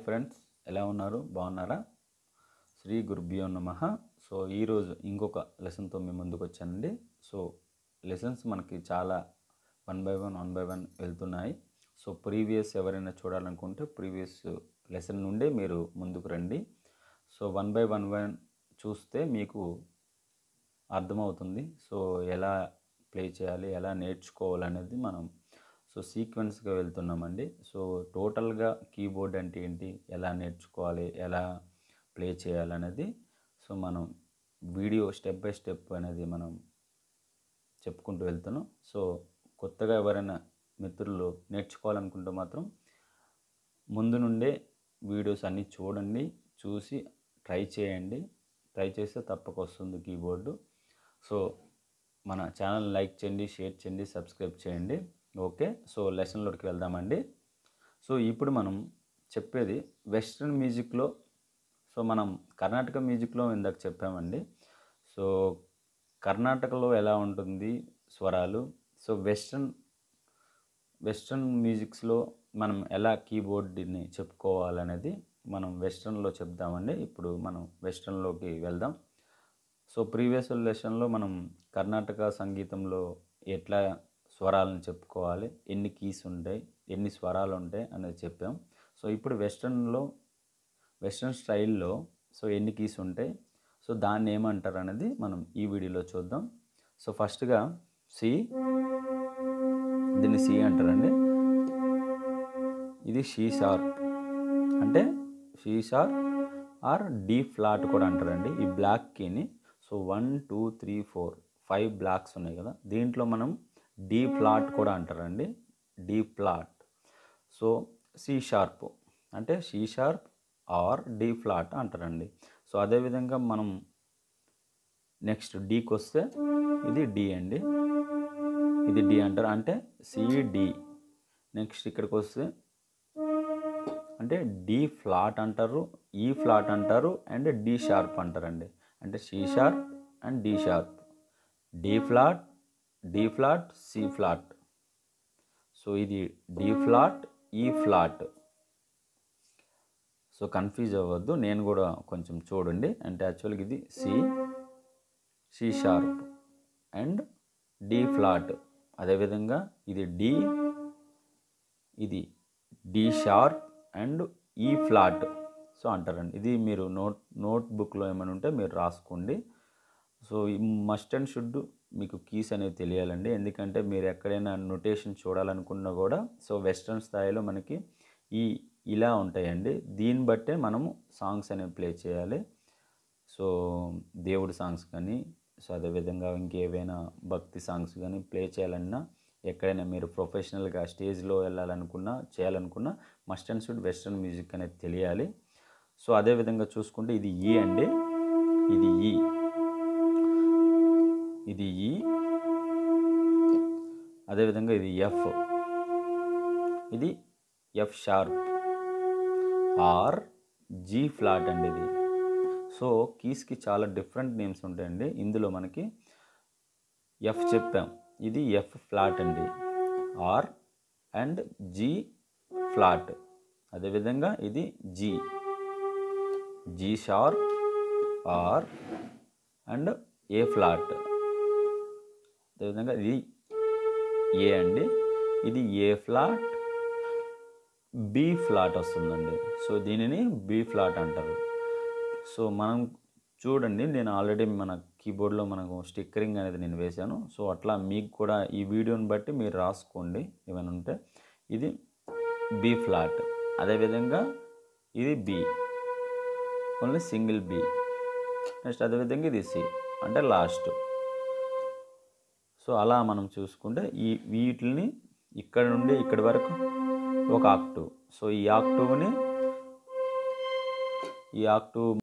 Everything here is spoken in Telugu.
ఫ్రెండ్స్, ఎలా ఉన్నారు? బాగున్నారా? శ్రీ గురుభ్యో నమః. సో ఈరోజు ఇంకొక లెసన్తో మీ ముందుకు వచ్చానండి. సో లెసన్స్ మనకి చాలా వన్ బై వన్ వెళ్తున్నాయి. సో ప్రీవియస్ ఎవరైనా చూడాలనుకుంటే ప్రీవియస్ లెసన్ నుండే మీరు ముందుకు రండి. సో వన్ బై వన్ చూస్తే మీకు అర్థమవుతుంది. సో ఎలా ప్లే చేయాలి, ఎలా నేర్చుకోవాలనేది మనం సీక్వెన్స్గా వెళ్తున్నామండి. సో టోటల్గా కీబోర్డ్ అంటే ఏంటి, ఎలా నేర్చుకోవాలి, ఎలా ప్లే చేయాలనేది మనం వీడియో స్టెప్ బై స్టెప్ అనేది మనం చెప్పుకుంటూ వెళ్తున్నాం. సో కొత్తగా ఎవరైనా మిత్రులు నేర్చుకోవాలనుకుంటే మాత్రం ముందు నుండే వీడియోస్ అన్నీ చూడండి, చూసి ట్రై చేయండి. ట్రై చేస్తే తప్పక వస్తుంది కీబోర్డు. సో మన ఛానల్ లైక్ చేయండి, షేర్ చేయండి, సబ్స్క్రైబ్ చేయండి. ఓకే, సో లెసన్లోకి వెళ్దామండి. సో ఇప్పుడు మనం చెప్పేది వెస్ట్రన్ మ్యూజిక్లో. సో మనం కర్ణాటక మ్యూజిక్లో ఇందాక చెప్పామండి. సో కర్ణాటకలో ఎలా ఉంటుంది స్వరాలు, సో వెస్ట్రన్ మ్యూజిక్స్లో మనం ఎలా కీబోర్డ్ని చెప్పుకోవాలనేది మనం వెస్ట్రన్లో చెప్దామండి. ఇప్పుడు మనం వెస్ట్రన్లోకి వెళ్దాం. సో ప్రీవియస్ లెసన్లో మనం కర్ణాటక సంగీతంలో ఎట్లా స్వరాలను చెప్పుకోవాలి, ఎన్ని కీస్ ఉంటాయి, ఎన్ని స్వరాలు ఉంటాయి అనేది చెప్పాం. సో ఇప్పుడు వెస్ట్రన్ స్టైల్లో సో ఎన్ని కీస్ ఉంటాయి, సో దాన్ని ఏమంటారు అనేది మనం ఈ వీడియోలో చూద్దాం. సో ఫస్ట్గా సి, దీన్ని సి అంటారండి. ఇది షీ షార్ప్ అంటే C sharp or D flat కూడా అంటారండి ఈ బ్లాక్ కీని. సో 1 2 3 4 5 బ్లాక్స్ ఉన్నాయి కదా, దీంట్లో మనం డి ఫ్లాట్ కూడా అంటారండి, D flat. So C sharp అంటే C sharp or D flat అంటారండి. సో అదేవిధంగా మనం నెక్స్ట్ డీకి వస్తే ఇది డి అండి, ఇది డి అంటారు అంటే సి డి. నెక్స్ట్ ఇక్కడికి వస్తే అంటే డి ఫ్లాట్ అంటారు, ఈ ఫ్లాట్ అంటారు అండ్ డి షార్ప్ అంటారండి. అంటే C sharp and D sharp, D flat, C flat. So ఇది D flat, E flat. So confuse అవ్వద్దు, నేను కూడా కొంచెం చూడండి. అంటే యాక్చువల్గా ఇది C sharp and D flat. అదేవిధంగా ఇది ఇది D sharp and E flat so అంటారండి. ఇది మీరు నోట్బుక్లో ఏమైనా ఉంటే మీరు రాసుకోండి. సో మస్ట్ అండ్ షుడ్ మీకు కీస్ అనేవి తెలియాలండి. ఎందుకంటే మీరు ఎక్కడైనా నొటేషన్ చూడాలనుకున్నా కూడా సో వెస్ట్రన్ స్థాయిలో మనకి ఇలా ఉంటాయండి. దీన్ని బట్టే మనము సాంగ్స్ అనేవి ప్లే చేయాలి. సో దేవుడి సాంగ్స్ కానీ, సో అదేవిధంగా ఇంకేవైనా భక్తి సాంగ్స్ కానీ ప్లే చేయాలన్నా, ఎక్కడైనా మీరు ప్రొఫెషనల్గా స్టేజ్లో చేయాలనుకున్నా must and should western music అనేది తెలియాలి. సో అదేవిధంగా చూసుకుంటే ఇది ఈ అండి, ఇది ఈ, అదేవిధంగా ఇది ఎఫ్, ఇది F sharp or G flat అండి ఇది. సో కీస్కి చాలా డిఫరెంట్ నేమ్స్ ఉంటాయండి. ఇందులో మనకి ఎఫ్ చెప్పాం, ఇది ఎఫ్ ఫ్లాట్ అండి, ఆర్ అండ్ జీ ఫ్లాట్. అదేవిధంగా ఇది G sharp or and A flat. అదేవిధంగా ఇది ఏ అండి, ఇది ఏ ఫ్లాట్, బి ఫ్లాట్ వస్తుందండి. సో దీనిని బి ఫ్లాట్ అంటారు. సో మనం చూడండి, నేను ఆల్రెడీ మన కీబోర్డ్లో మనకు స్టిక్కరింగ్ అనేది నేను వేశాను. సో అట్లా మీకు కూడా ఈ వీడియోని బట్టి మీరు రాసుకోండి ఏమైనా ఉంటే. ఇది బి ఫ్లాట్, అదేవిధంగా ఇది B, only single B. Next అదేవిధంగా ఇది సి అంటే లాస్ట్. సో అలా మనం చూసుకుంటే వీటిని ఇక్కడ నుండి ఇక్కడి వరకు ఒక ఆక్టివ్. సో ఈ ఆక్టివ్